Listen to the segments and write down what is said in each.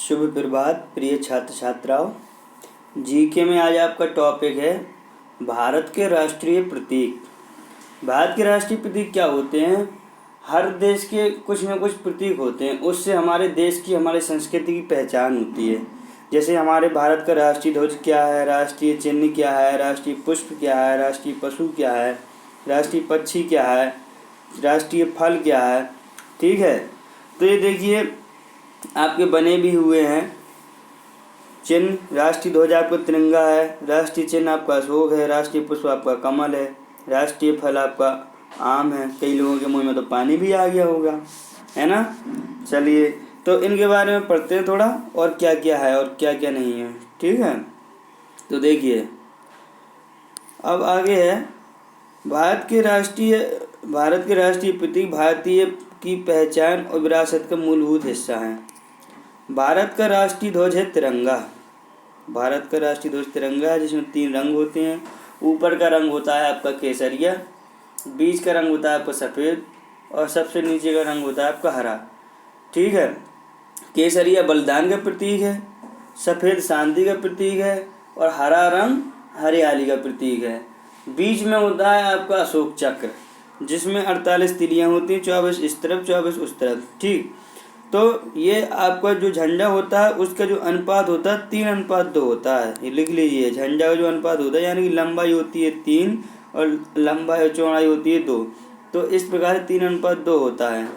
शुभ प्रभात प्रिय छात्र छात्राओं। जीके में आज आपका टॉपिक है भारत के राष्ट्रीय प्रतीक। भारत के राष्ट्रीय प्रतीक क्या होते हैं? हर देश के कुछ न कुछ प्रतीक होते हैं, उससे हमारे देश की, हमारी संस्कृति की पहचान होती है। जैसे हमारे भारत का राष्ट्रीय ध्वज क्या है, राष्ट्रीय चिन्ह क्या है, राष्ट्रीय पुष्प क्या है, राष्ट्रीय पशु क्या है, राष्ट्रीय पक्षी क्या है, राष्ट्रीय फल क्या है। ठीक है, तो ये देखिए आपके बने भी हुए हैं चिन्ह। राष्ट्रीय ध्वज आपका तिरंगा है, राष्ट्रीय चिन्ह आपका अशोक है, राष्ट्रीय पुष्प आपका कमल है, राष्ट्रीय फल आपका आम है। कई लोगों के मुंह में तो पानी भी आ गया होगा, है ना। चलिए, तो इनके बारे में पढ़ते हैं थोड़ा, और क्या क्या है और क्या क्या नहीं है। ठीक है, तो देखिए अब आगे है भारत के राष्ट्रीय प्रतीक भारतीय की पहचान और विरासत का मूलभूत हिस्सा है। भारत का राष्ट्रीय ध्वज है तिरंगा। भारत का राष्ट्रीय ध्वज तिरंगा है, जिसमें 3 रंग होते हैं। ऊपर का रंग होता है आपका केसरिया, बीच का रंग होता है आपका सफ़ेद, और सबसे नीचे का रंग होता है आपका हरा। ठीक है, केसरिया बलिदान का प्रतीक है, सफ़ेद शांति का प्रतीक है, और हरा रंग हरियाली का प्रतीक है। बीच में होता है आपका अशोक चक्र, जिसमें 48 तिलियाँ होती हैं, 24 इस तरफ 24 उस तरफ। ठीक, तो ये आपका जो झंडा होता है उसका जो अनुपात होता है 3:2 होता है। ये लिख लीजिए, झंडा का जो अनुपात होता है, यानी कि लंबाई होती है 3 और लंबाई और चौड़ाई होती है 2, तो इस प्रकार 3:2 होता है।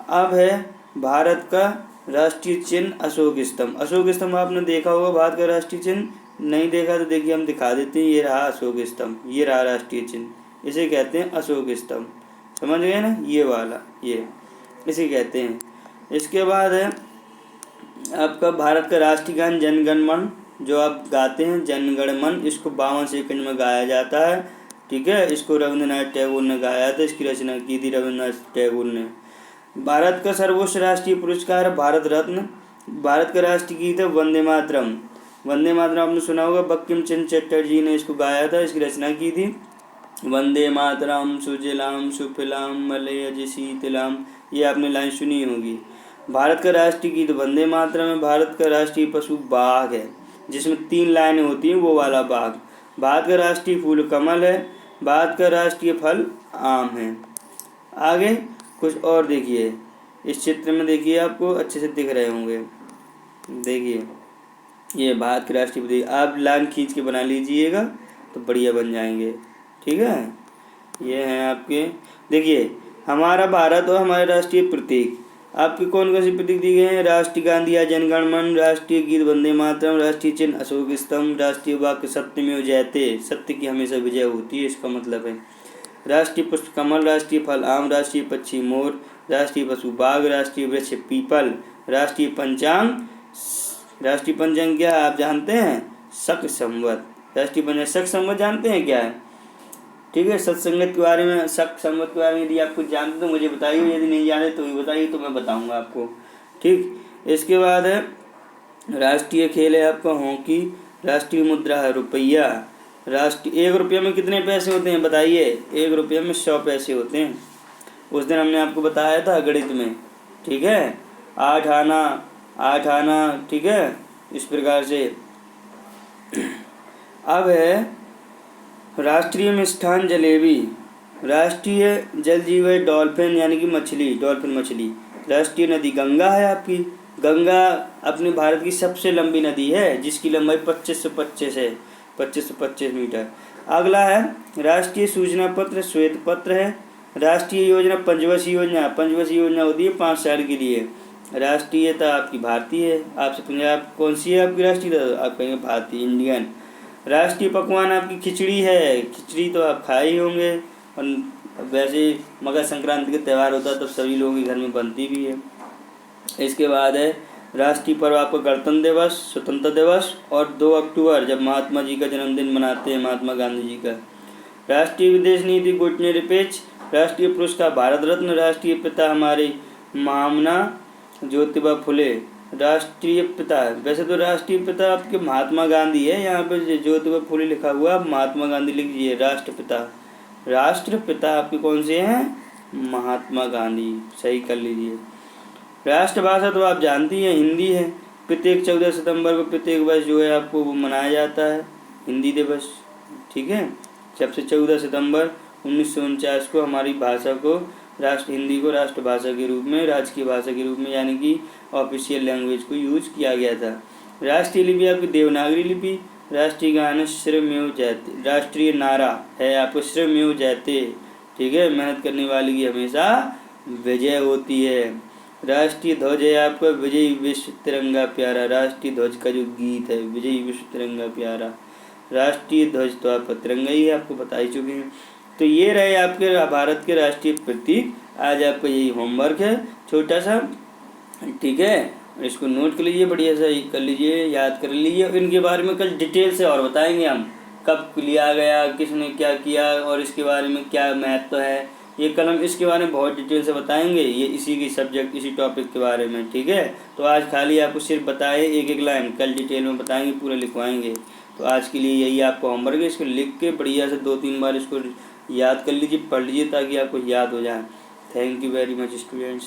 अब है भारत का राष्ट्रीय चिन्ह अशोक स्तंभ। अशोक स्तंभ आपने देखा होगा भारत का राष्ट्रीय चिन्ह, नहीं देखा तो देखिए हम दिखा देते हैं। ये रहा अशोक स्तंभ, ये रहा राष्ट्रीय चिन्ह, इसे कहते हैं अशोक स्तंभ। समझ गए ना, ये वाला, ये इसे कहते हैं। इसके बाद है आपका भारत का राष्ट्रीय गान जन गण मन, जो आप गाते हैं जन गण मन, इसको 52 सेकंड में गाया जाता है। ठीक है, इसको रविंद्रनाथ टैगोर ने गाया था, इसकी रचना की थी रविंद्रनाथ टैगोर ने। भारत का सर्वोच्च राष्ट्रीय पुरस्कार है भारत रत्न। भारत का राष्ट्रीय गीत है वंदे मातरम। वंदे मातरम आपने सुना होगा, बंकिम चंद्र चटर्जी ने इसको गाया था, इसकी रचना की थी। वंदे मातरम सुजलाम सुफलाम मलयज शीतलाम, ये आपने लाइन सुनी होगी। भारत का राष्ट्रीय गीत वंदे मातरम है। भारत का राष्ट्रीय पशु बाघ है, जिसमें 3 लाइनें होती हैं, वो वाला बाघ। भारत का राष्ट्रीय फूल कमल है। भारत का राष्ट्रीय फल आम है। आगे कुछ और देखिए, इस चित्र में देखिए आपको अच्छे से दिख रहे होंगे। देखिए ये भारत के राष्ट्रीय प्रतीक, आप लाइन खींच के बना लीजिएगा तो बढ़िया बन जाएंगे। ठीक है, ये हैं आपके, देखिए हमारा भारत और हमारे राष्ट्रीय प्रतीक। आपके कौन कौन से प्रतीक दिए गए हैं? राष्ट्रीय गांधी या जनगण मन, राष्ट्रीय गीत वंदे मातरम, राष्ट्रीय चिन्ह अशोक स्तंभ, राष्ट्रीय वाक्य सत्यमेव जयते, सत्य की हमेशा विजय होती है, इसका मतलब है। राष्ट्रीय पुष्प कमल, राष्ट्रीय फल आम, राष्ट्रीय पक्षी मोर, राष्ट्रीय पशु बाघ, राष्ट्रीय वृक्ष पीपल, राष्ट्रीय पंचांग क्या आप जानते हैं? शक संवत। राष्ट्रीय पंचांग शक संवत जानते हैं क्या है? ठीक है, सत्संगत के बारे में, शक संवत के बारे में यदि आप कुछ जानते तो मुझे बताइए, यदि नहीं जाने तो भी बताइए, तो मैं बताऊंगा आपको। ठीक, इसके बाद है राष्ट्रीय खेल है आपका हॉकी, राष्ट्रीय मुद्रा है रुपया। राष्ट्रीय 1 रुपये में कितने पैसे होते हैं बताइए? 1 रुपये में 100 पैसे होते हैं। उस दिन हमने आपको बताया था गणित में। ठीक है, 8 आना, ठीक है, इस प्रकार से। अब है राष्ट्रीय मिष्ठान जलेबी, राष्ट्रीय जल जीव है डॉल्फिन, यानी कि मछली, डॉल्फिन मछली। राष्ट्रीय नदी गंगा है आपकी। गंगा अपने भारत की सबसे लंबी नदी है, जिसकी लंबाई 2525 है, 2525 मीटर। अगला है राष्ट्रीय सूचना पत्र श्वेत पत्र है। राष्ट्रीय योजना पंचवर्षीय योजना, पंचवर्षीय योजना होती है 5 साल के लिए। राष्ट्रीयता आपकी भारतीय है। आपसे पंजाब कौन सी है आपकी राष्ट्रीयता? आप कहेंगे भारतीय, इंडियन। राष्ट्रीय पकवान आपकी खिचड़ी है। खिचड़ी तो आप खाए ही होंगे, और वैसे मकर संक्रांति का त्यौहार होता है तब सभी लोगों के घर में बनती भी है। इसके बाद है राष्ट्रीय पर्व आपका गणतंत्र दिवस, स्वतंत्रता दिवस, और 2 अक्टूबर जब महात्मा जी का जन्मदिन मनाते हैं, महात्मा गांधी जी का। राष्ट्रीय विदेश नीति गुटनिरपेक्ष। राष्ट्रीय पुरस्कार भारत रत्न। राष्ट्रीय पिता हमारे महामना ज्योतिबा फुले। राष्ट्रीय पिता, वैसे तो राष्ट्रीय पिता आपके महात्मा गांधी है, यहाँ पे ज्योतिबा फुले लिखा हुआ, महात्मा गांधी लिख दीजिए। राष्ट्रपिता, राष्ट्रपिता आपके कौन से हैं? महात्मा गांधी, सही कर लीजिए। राष्ट्रभाषा तो आप जानती हैं हिंदी है। प्रत्येक 14 सितंबर को प्रत्येक वर्ष जो है आपको वो मनाया जाता है हिंदी दिवस। ठीक है, सबसे 14 सितंबर 1949 को हमारी भाषा को हिंदी को राष्ट्रभाषा के रूप में, राजकीय भाषा के रूप में, यानी कि ऑफिशियल लैंग्वेज को यूज किया गया था। राष्ट्रीय लिपि आपकी देवनागरी लिपि। राष्ट्रीय गान श्रमेव जयते, राष्ट्रीय नारा है आपको श्रमेव जयते। ठीक है, मेहनत करने वाले की हमेशा विजय होती है। राष्ट्रीय ध्वज है आपका विजयी विश्व तिरंगा प्यारा। राष्ट्रीय ध्वज का जो गीत है विजयी विश्व तिरंगा प्यारा। राष्ट्रीय ध्वज तो आपका तिरंगा ही है, आपको बता ही चुके हैं। तो ये रहे आपके भारत के राष्ट्रीय प्रतीक। आज आपका यही होमवर्क है छोटा सा। ठीक है, इसको नोट कर लीजिए, बढ़िया सा कर लीजिए, याद कर लीजिए। इनके बारे में कल डिटेल से और बताएंगे हम, कब लिया गया, किसने क्या किया और इसके बारे में क्या महत्व है। ये कल हम इसके बारे में बहुत डिटेल से बताएंगे, ये इसी की सब्जेक्ट, इसी टॉपिक के बारे में। ठीक है, तो आज खाली आपको सिर्फ बताए एक एक लाइन, कल डिटेल में बताएंगे, पूरा लिखवाएंगे। तो आज के लिए यही आपका होमवर्क है। इसको लिख के बढ़िया से 2-3 बार इसको याद कर लीजिए, पढ़ लीजिए, ताकि आपको याद हो जाए। Thank you very much students.